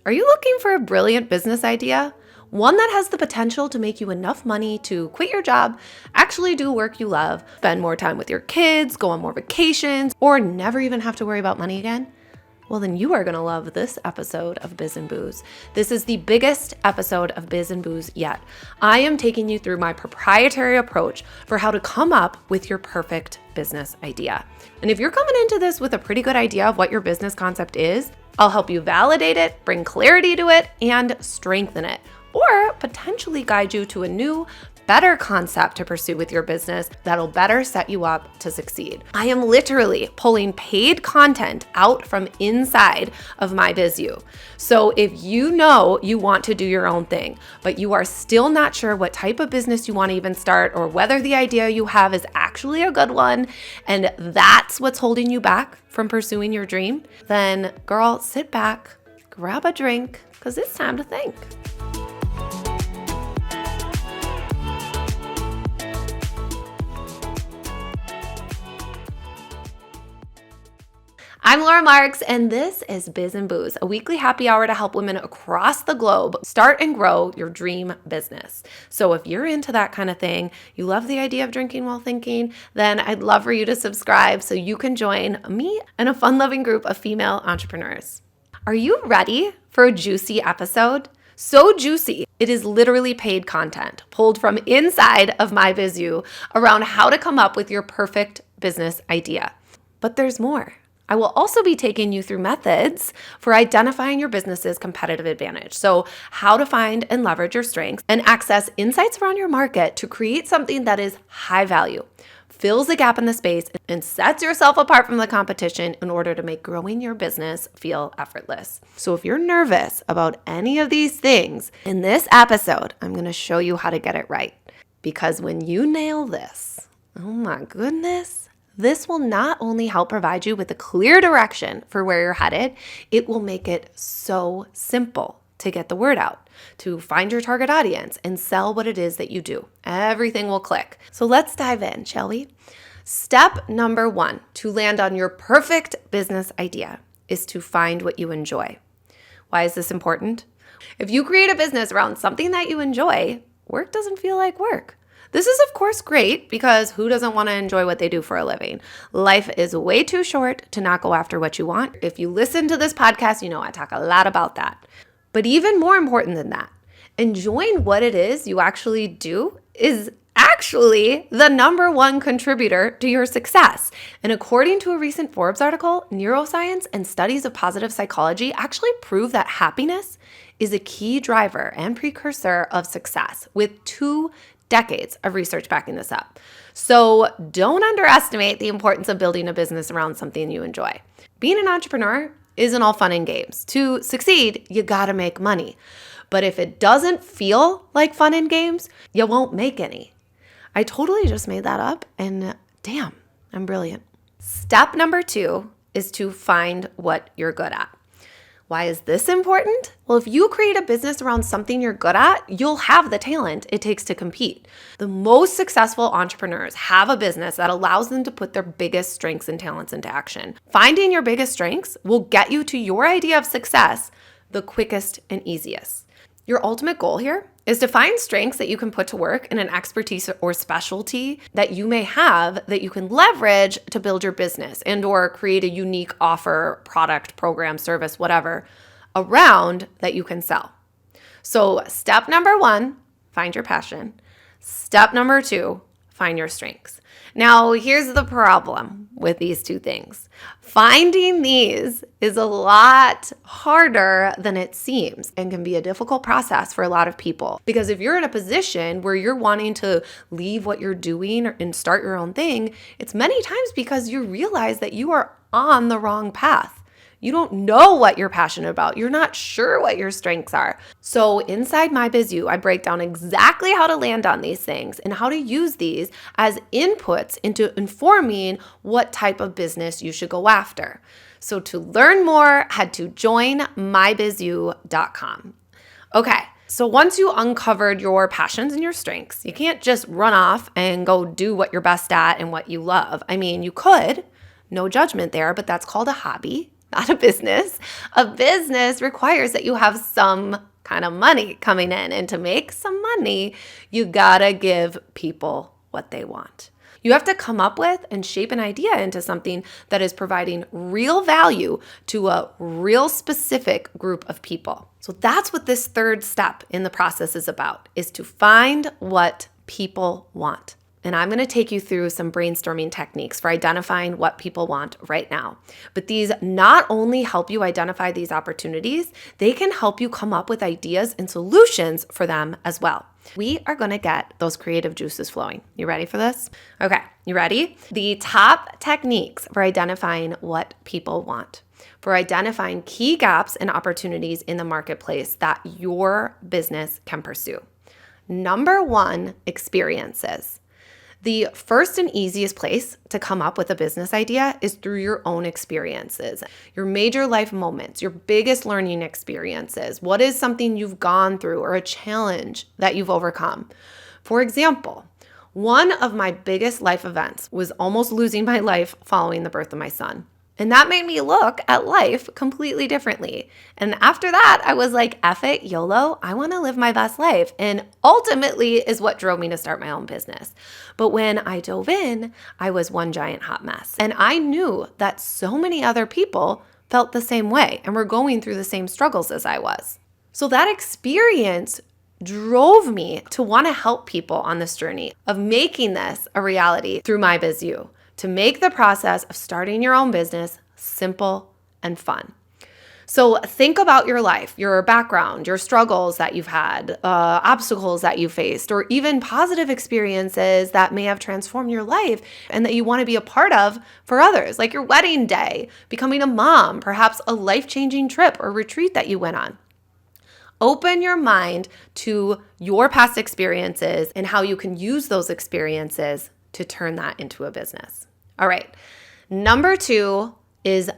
Are you looking for a brilliant business idea? One that has the potential to make you enough money to quit your job, actually do work you love, spend more time with your kids, go on more vacations, or never even have to worry about money again? Well, then you are going to love this episode of Biz Booze. This is the biggest episode of Biz Booze yet. I am taking you through my proprietary approach for how to come up with your perfect business idea. And if you're coming into this with a pretty good idea of what your business concept is, I'll help you validate it, bring clarity to it, and strengthen it, or potentially guide you to a new, better concept to pursue with your business that'll better set you up to succeed. I am literally pulling paid content out from inside of my BizU. So if you know you want to do your own thing, but you are still not sure what type of business you want to even start or whether the idea you have is actually a good one, and that's what's holding you back from pursuing your dream, then girl, sit back, grab a drink, because it's time to think. I'm Laura Marks, and this is Biz Booze, a weekly happy hour to help women across the globe start and grow your dream business. So if you're into that kind of thing, you love the idea of drinking while thinking, then I'd love for you to subscribe so you can join me and a fun-loving group of female entrepreneurs. Are you ready for a juicy episode? So juicy, it is literally paid content pulled from inside of my BizU around how to come up with your perfect business idea. But there's more. I will also be taking you through methods for identifying your business's competitive advantage. So how to find and leverage your strengths and access insights around your market to create something that is high value, fills a gap in the space, and sets yourself apart from the competition in order to make growing your business feel effortless. So if you're nervous about any of these things, in this episode, I'm going to show you how to get it right. Because when you nail this, oh my goodness, this will not only help provide you with a clear direction for where you're headed, it will make it so simple to get the word out, to find your target audience and sell what it is that you do. Everything will click. So let's dive in, shall we? Step number 1 to land on your perfect business idea is to find what you enjoy. Why is this important? If you create a business around something that you enjoy, work doesn't feel like work. This is, of course, great because who doesn't want to enjoy what they do for a living? Life is way too short to not go after what you want. If you listen to this podcast, you know I talk a lot about that. But even more important than that, enjoying what it is you actually do is actually the number one contributor to your success. And according to a recent Forbes article, neuroscience and studies of positive psychology actually prove that happiness is a key driver and precursor of success, with 2 decades of research backing this up. So don't underestimate the importance of building a business around something you enjoy. Being an entrepreneur isn't all fun and games. To succeed, you gotta make money. But if it doesn't feel like fun and games, you won't make any. I totally just made that up, and damn, I'm brilliant. Step number 2 is to find what you're good at. Why is this important? Well, if you create a business around something you're good at, you'll have the talent it takes to compete. The most successful entrepreneurs have a business that allows them to put their biggest strengths and talents into action. Finding your biggest strengths will get you to your idea of success the quickest and easiest. Your ultimate goal here is to find strengths that you can put to work in an expertise or specialty that you may have that you can leverage to build your business and or create a unique offer, product, program, service, whatever, around that you can sell. So step number 1, find your passion. Step number 2, find your strengths. Now, here's the problem with these 2 things. Finding these is a lot harder than it seems and can be a difficult process for a lot of people. Because if you're in a position where you're wanting to leave what you're doing and start your own thing, it's many times because you realize that you are on the wrong path. You don't know what you're passionate about. You're not sure what your strengths are. So inside my BizU, I break down exactly how to land on these things and how to use these as inputs into informing what type of business you should go after. So to learn more, head to joinmybizu.com. Okay, so once you uncovered your passions and your strengths, you can't just run off and go do what you're best at and what you love. I mean, you could, no judgment there, but that's called a hobby. not a business. A business requires that you have some kind of money coming in. And to make some money, you gotta give people what they want. You have to come up with and shape an idea into something that is providing real value to a real specific group of people. So that's what this third step in the process is about, is to find what people want. And I'm going to take you through some brainstorming techniques for identifying what people want right now. But these not only help you identify these opportunities, they can help you come up with ideas and solutions for them as well. We are going to get those creative juices flowing. You ready for this? Okay, you ready? The top techniques for identifying what people want, for identifying key gaps and opportunities in the marketplace that your business can pursue. Number one, experiences. The first and easiest place to come up with a business idea is through your own experiences, your major life moments, your biggest learning experiences. What is something you've gone through or a challenge that you've overcome? For example, one of my biggest life events was almost losing my life following the birth of my son. And that made me look at life completely differently. And after that, I was like, F it, YOLO, I want to live my best life. And ultimately is what drove me to start my own business. But when I dove in, I was one giant hot mess. And I knew that so many other people felt the same way and were going through the same struggles as I was. So that experience drove me to want to help people on this journey of making this a reality through my Biz U, to make the process of starting your own business simple and fun. So think about your life, your background, your struggles that you've had, obstacles that you faced, or even positive experiences that may have transformed your life and that you want to be a part of for others, like your wedding day, becoming a mom, perhaps a life-changing trip or retreat that you went on. Open your mind to your past experiences and how you can use those experiences to turn that into a business. All right. Number two is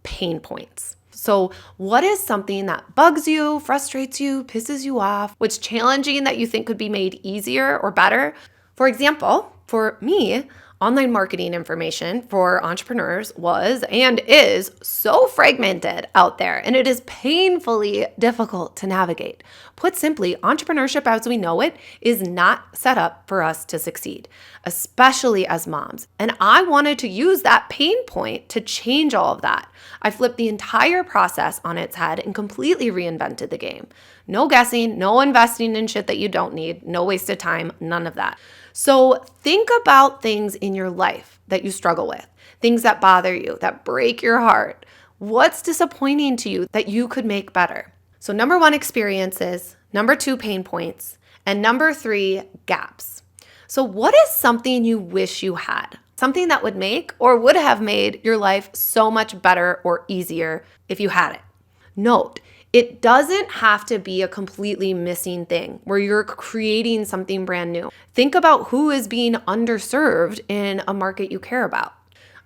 pain points. So what is something that bugs you, frustrates you, pisses you off? What's challenging that you think could be made easier or better? For example, for me, online marketing information for entrepreneurs was and is so fragmented out there, and it is painfully difficult to navigate. Put simply, entrepreneurship as we know it is not set up for us to succeed, especially as moms. And I wanted to use that pain point to change all of that. I flipped the entire process on its head and completely reinvented the game. No guessing, no investing in shit that you don't need, no wasted time, none of that. So think about things in your life that you struggle with, things that bother you, that break your heart. What's disappointing to you that you could make better? So number one, experiences. Number two, pain points. And number three, gaps. So what is something you wish you had? Something that would make or would have made your life so much better or easier if you had it. Note, it doesn't have to be a completely missing thing where you're creating something brand new. Think about who is being underserved in a market you care about.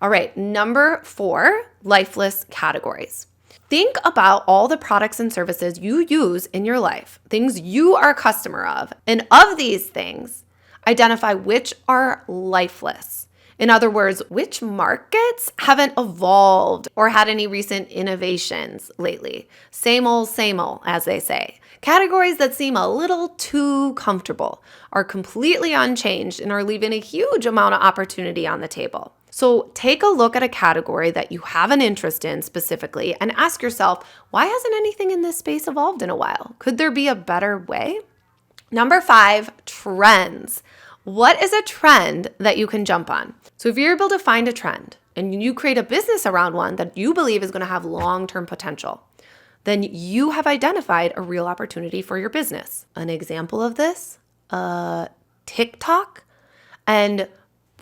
All right, number four, lifeless categories. Think about all the products and services you use in your life, things you are a customer of, and of these things, identify which are lifeless. In other words, which markets haven't evolved or had any recent innovations lately? Same old, as they say. Categories that seem a little too comfortable are completely unchanged and are leaving a huge amount of opportunity on the table. So take a look at a category that you have an interest in specifically and ask yourself, why hasn't anything in this space evolved in a while? Could there be a better way? Number five, trends. What is a trend that you can jump on? So if you're able to find a trend and you create a business around one that you believe is going to have long-term potential, then you have identified a real opportunity for your business. An example of this, TikTok, and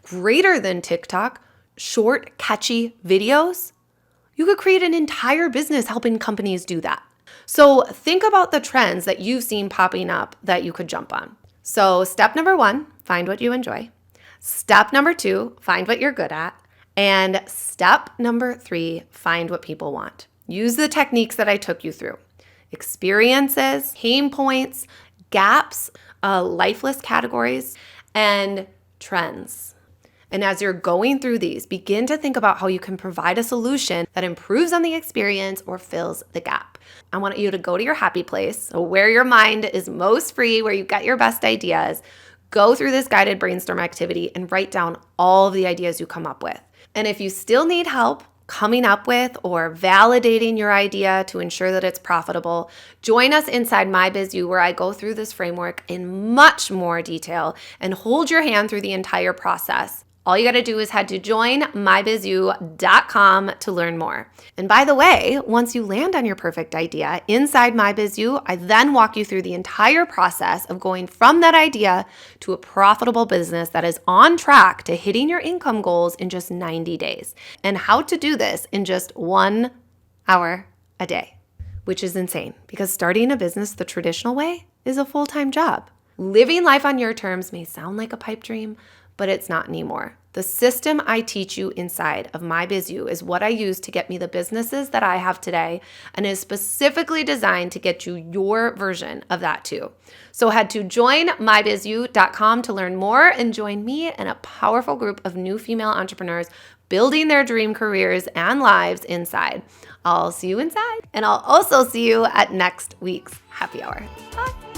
greater than TikTok, short, catchy videos. You could create an entire business helping companies do that. So think about the trends that you've seen popping up that you could jump on. So step number one, find what you enjoy. Step number two, find what you're good at. And step number three, find what people want. Use the techniques that I took you through. Experiences, pain points, gaps, lifeless categories, and trends. And as you're going through these, begin to think about how you can provide a solution that improves on the experience or fills the gap. I want you to go to your happy place, so where your mind is most free, where you get your best ideas. Go through this guided brainstorm activity and write down all of the ideas you come up with. And if you still need help coming up with or validating your idea to ensure that it's profitable, join us inside My Biz Youre, where I go through this framework in much more detail and hold your hand through the entire process. All you got to do is head to joinmybizu.com to learn more. And by the way, once you land on your perfect idea inside My Biz Youre, I then walk you through the entire process of going from that idea to a profitable business that is on track to hitting your income goals in just 90 days. And how to do this in just 1 hour a day, which is insane because starting a business the traditional way is a full-time job. Living life on your terms may sound like a pipe dream, but it's not anymore. The system I teach you inside of My Biz Youre is what I use to get me the businesses that I have today and is specifically designed to get you your version of that too. So head to joinmybizu.com to learn more and join me and a powerful group of new female entrepreneurs building their dream careers and lives inside. I'll see you inside, and I'll also see you at next week's happy hour. Bye.